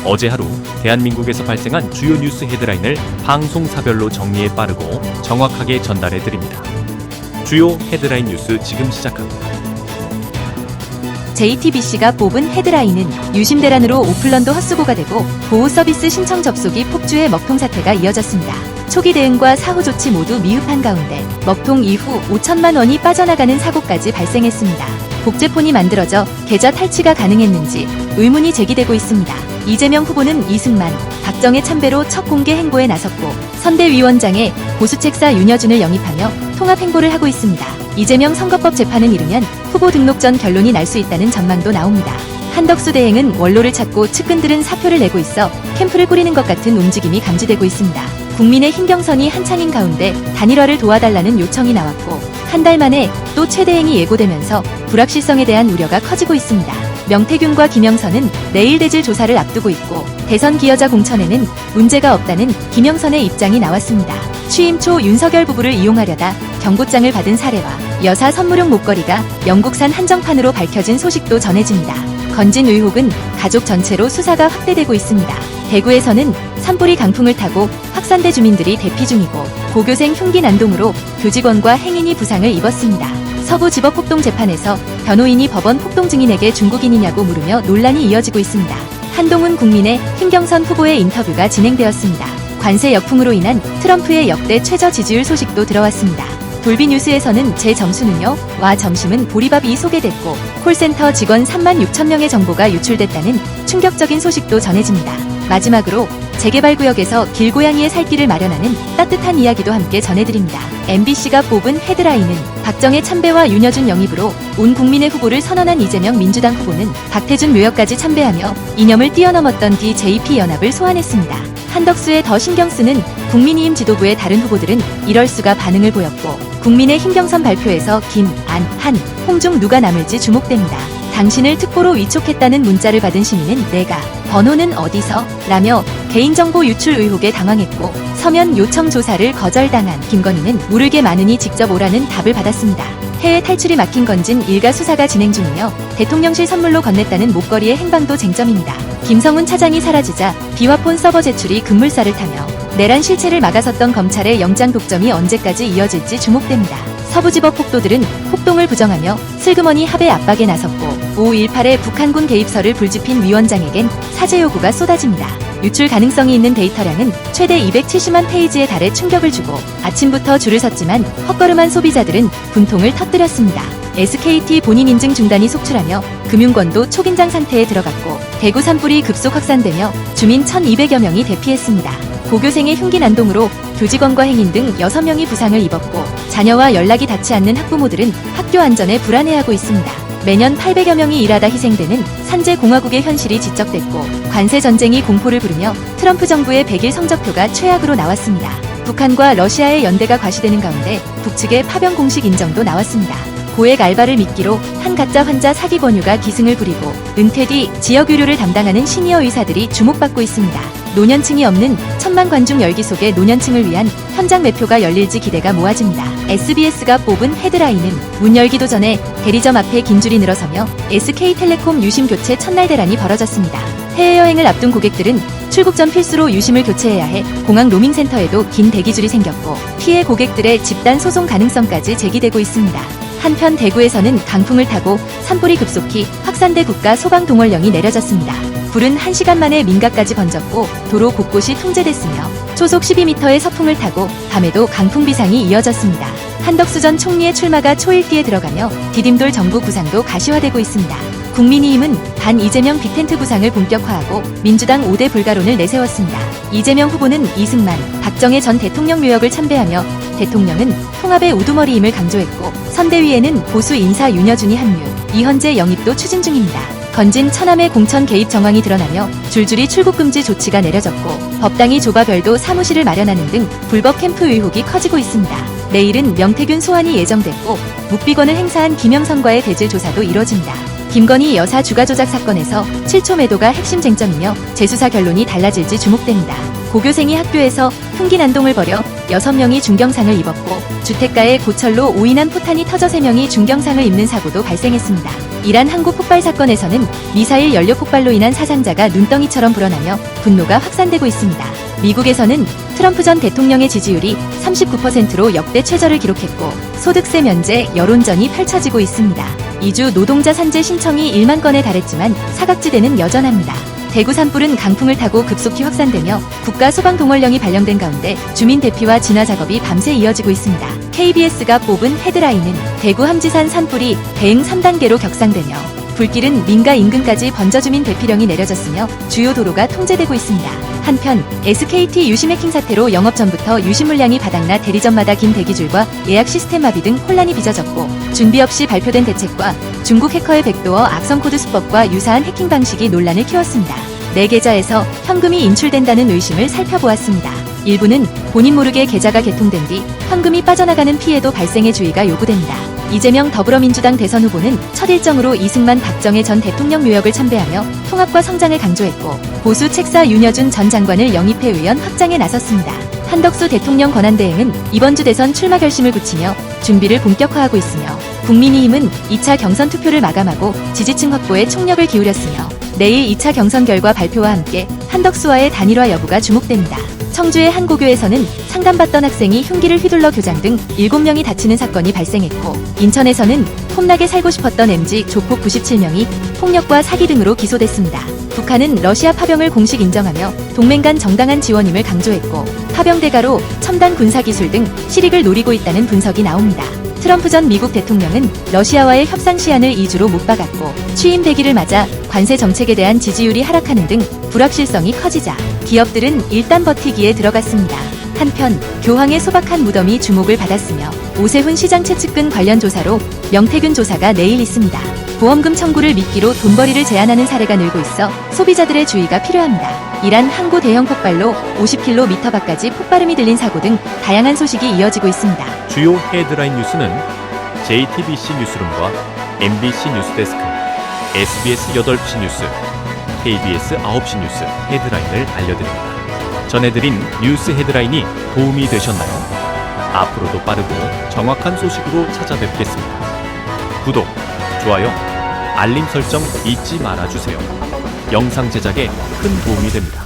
어제 하루 대한민국에서 발생한 주요 뉴스 헤드라인을 방송사별로 정리해 빠르고 정확하게 전달해 드립니다. 주요 헤드라인 뉴스 지금 시작합니다. JTBC가 뽑은 헤드라인은 유심 대란으로 오플런도 헛수고가 되고 보호 서비스 신청 접속이 폭주해 먹통 사태가 이어졌습니다. 초기 대응과 사후 조치 모두 미흡한 가운데 먹통 이후 5천만 원이 빠져나가는 사고까지 발생했습니다. 복제폰이 만들어져 계좌 탈취가 가능했는지 의문이 제기되고 있습니다. 이재명 후보는 이승만, 박정희 참배로 첫 공개 행보에 나섰고 선대위원장에 보수책사 윤여준을 영입하며 통합 행보를 하고 있습니다. 이재명 선거법 재판은 이르면 후보 등록 전 결론이 날 수 있다는 전망도 나옵니다. 한덕수 대행은 원로를 찾고 측근들은 사표를 내고 있어 캠프를 꾸리는 것 같은 움직임이 감지되고 있습니다. 국민의 힘경선이 한창인 가운데 단일화를 도와달라는 요청이 나왔고 한 달 만에 또 최 대행이 예고되면서 불확실성에 대한 우려가 커지고 있습니다. 명태균과 김영선은 내일 대질 조사를 앞두고 있고 대선 기여자 공천에는 문제가 없다는 김영선의 입장이 나왔습니다. 취임 초 윤석열 부부를 이용하려다 경고장을 받은 사례와 여사 선물용 목걸이가 영국산 한정판으로 밝혀진 소식도 전해집니다. 건진 의혹은 가족 전체로 수사가 확대되고 있습니다. 대구에서는 산불이 강풍을 타고 확산돼 주민들이 대피 중이고 고교생 흉기 난동으로 교직원과 행인이 부상을 입었습니다. 서부지법 폭동 재판에서 변호인이 법원 폭동 증인에게 중국인이냐고 물으며 논란이 이어지고 있습니다. 한동훈 국민의 힘경선 후보의 인터뷰가 진행되었습니다. 관세 역풍으로 인한 트럼프의 역대 최저 지지율 소식도 들어왔습니다. 돌비뉴스에서는 제 점수는요? 와 점심은 보리밥이 소개됐고 콜센터 직원 3만 6천 명의 정보가 유출됐다는 충격적인 소식도 전해집니다. 마지막으로 재개발구역에서 길고양이의 살 길을 마련하는 따뜻한 이야기도 함께 전해드립니다. MBC가 뽑은 헤드라인은 박정희 참배와 윤여준 영입으로 온 국민의 후보를 선언한 이재명 민주당 후보는 박태준 묘역까지 참배하며 이념을 뛰어넘었던 DJP-연합을 소환했습니다. 한덕수에 더 신경쓰는 국민의힘 지도부의 다른 후보들은 이럴 수가 반응을 보였고 국민의 힘경선 발표에서 김, 안, 한, 홍 중 누가 남을지 주목됩니다. 당신을 특보로 위촉했다는 문자를 받은 시민은 내가 번호는 어디서? 라며 개인정보 유출 의혹에 당황했고 서면 요청 조사를 거절당한 김건희는 모르게 많으니 직접 오라는 답을 받았습니다. 해외 탈출이 막힌 건진 일가 수사가 진행 중이며 대통령실 선물로 건넸다는 목걸이의 행방도 쟁점입니다. 김성훈 차장이 사라지자 비화폰 서버 제출이 급물살을 타며 내란 실체를 막아섰던 검찰의 영장 독점이 언제까지 이어질지 주목됩니다. 서부지법 폭도들은 폭동을 부정하며 슬그머니 합의 압박에 나섰고 5.18의 북한군 개입설을 불집힌 위원장에겐 사죄 요구가 쏟아집니다. 유출 가능성이 있는 데이터량은 최대 270만 페이지에 달해 충격을 주고 아침부터 줄을 섰지만 헛걸음한 소비자들은 분통을 터뜨렸습니다. SKT 본인 인증 중단이 속출하며 금융권도 초긴장 상태에 들어갔고 대구 산불이 급속 확산되며 주민 1,200여 명이 대피했습니다. 고교생의 흉기 난동으로 교직원과 행인 등 6명이 부상을 입었고 자녀와 연락이 닿지 않는 학부모들은 학교 안전에 불안해하고 있습니다. 매년 800여 명이 일하다 희생되는 산재공화국의 현실이 지적됐고 관세 전쟁이 공포를 부르며 트럼프 정부의 100일 성적표가 최악으로 나왔습니다. 북한과 러시아의 연대가 과시되는 가운데 북측의 파병 공식 인정도 나왔습니다. 고액 알바를 미끼로 한 가짜 환자 사기 권유가 기승을 부리고 은퇴 뒤 지역 의료를 담당하는 시니어 의사들이 주목받고 있습니다. 노년층이 없는 1,000만 관중 열기 속에 노년층을 위한 현장 매표가 열릴지 기대가 모아집니다. SBS가 뽑은 헤드라인은 문 열기도 전에 대리점 앞에 긴 줄이 늘어서며 SK텔레콤 유심 교체 첫날 대란이 벌어졌습니다. 해외여행을 앞둔 고객들은 출국 전 필수로 유심을 교체해야 해 공항 로밍센터에도 긴 대기줄이 생겼고 피해 고객들의 집단 소송 가능성까지 제기되고 있습니다. 한편 대구에서는 강풍을 타고 산불이 급속히 확산돼 국가 소방동원령이 내려졌습니다. 불은 1시간 만에 민가까지 번졌고 도로 곳곳이 통제됐으며 초속 12m의 서풍을 타고 밤에도 강풍 비상이 이어졌습니다. 한덕수 전 총리의 출마가 초읽기에 들어가며 디딤돌 정부 구상도 가시화되고 있습니다. 국민의힘은 반 이재명 빅텐트 구상을 본격화하고 민주당 5대 불가론을 내세웠습니다. 이재명 후보는 이승만, 박정희 전 대통령 묘역을 참배하며 대통령은 통합의 우두머리임을 강조했고 선대위에는 보수 인사 윤여준이 합류, 이현재 영입도 추진 중입니다. 건진 천암의 공천 개입 정황이 드러나며 줄줄이 출국 금지 조치가 내려졌고 법당이 조바별도 사무실을 마련하는 등 불법 캠프 의혹이 커지고 있습니다. 내일은 명태균 소환이 예정됐고 묵비권을 행사한 김영선과의 대질 조사도 이뤄집니다. 김건희 여사 주가 조작 사건에서 7초 매도가 핵심 쟁점이며 재수사 결론이 달라질지 주목됩니다. 고교생이 학교에서 흉기 난동을 벌여 6명이 중경상을 입었고 주택가에 고철로 오인한 포탄이 터져 3명이 중경상을 입는 사고도 발생했습니다. 이란 항구 폭발 사건에서는 미사일 연료 폭발로 인한 사상자가 눈덩이처럼 불어나며 분노가 확산되고 있습니다. 미국에서는 트럼프 전 대통령의 지지율이 39%로 역대 최저를 기록했고 소득세 면제 여론전이 펼쳐지고 있습니다. 이주 노동자 산재 신청이 1만 건에 달했지만 사각지대는 여전합니다. 대구 산불은 강풍을 타고 급속히 확산되며 국가소방동원령이 발령된 가운데 주민 대피와 진화 작업이 밤새 이어지고 있습니다. KBS가 뽑은 헤드라인은 대구 함지산 산불이 대응 3단계로 격상되며 불길은 민가 인근까지 번져 주민 대피령이 내려졌으며 주요 도로가 통제되고 있습니다. 한편 SKT 유심 해킹 사태로 영업 전부터 유심 물량이 바닥나 대리점마다 긴 대기줄과 예약 시스템 마비 등 혼란이 빚어졌고 준비 없이 발표된 대책과 중국 해커의 백도어 악성 코드 수법과 유사한 해킹 방식이 논란을 키웠습니다. 내 계좌에서 현금이 인출된다는 의심을 살펴보았습니다. 일부는 본인 모르게 계좌가 개통된 뒤 현금이 빠져나가는 피해도 발생해 주의가 요구됩니다. 이재명 더불어민주당 대선 후보는 첫 일정으로 이승만 박정희 전 대통령 묘역을 참배하며 통합과 성장을 강조했고 보수 책사 윤여준 전 장관을 영입해 의원 확장에 나섰습니다. 한덕수 대통령 권한대행은 이번 주 대선 출마 결심을 굳히며 준비를 본격화하고 있으며 국민의힘은 2차 경선 투표를 마감하고 지지층 확보에 총력을 기울였으며 내일 2차 경선 결과 발표와 함께 한덕수와의 단일화 여부가 주목됩니다. 청주의 한 고교에서는 상담받던 학생이 흉기를 휘둘러 교장 등 7명이 다치는 사건이 발생했고 인천에서는 폼나게 살고 싶었던 MZ 조폭 97명이 폭력과 사기 등으로 기소됐습니다. 북한은 러시아 파병을 공식 인정하며 동맹 간 정당한 지원임을 강조했고 파병 대가로 첨단 군사기술 등 실익을 노리고 있다는 분석이 나옵니다. 트럼프 전 미국 대통령은 러시아와의 협상 시한을 2주로 못 박았고 취임 100일을 맞아 관세 정책에 대한 지지율이 하락하는 등 불확실성이 커지자 기업들은 일단 버티기에 들어갔습니다. 한편 교황의 소박한 무덤이 주목을 받았으며 오세훈 시장 최측근 관련 조사로 명태균 조사가 내일 있습니다. 보험금 청구를 미끼로 돈벌이를 제한하는 사례가 늘고 있어 소비자들의 주의가 필요합니다. 이란 항구 대형 폭발로 50km 밖까지 폭발음이 들린 사고 등 다양한 소식이 이어지고 있습니다. 주요 헤드라인 뉴스는 JTBC 뉴스룸과 MBC 뉴스데스크, SBS 8시 뉴스, KBS 9시 뉴스 헤드라인을 알려드립니다. 전해드린 뉴스 헤드라인이 도움이 되셨나요? 앞으로도 빠르고 정확한 소식으로 찾아뵙겠습니다. 구독, 좋아요, 알림 설정 잊지 말아주세요. 영상 제작에 큰 도움이 됩니다.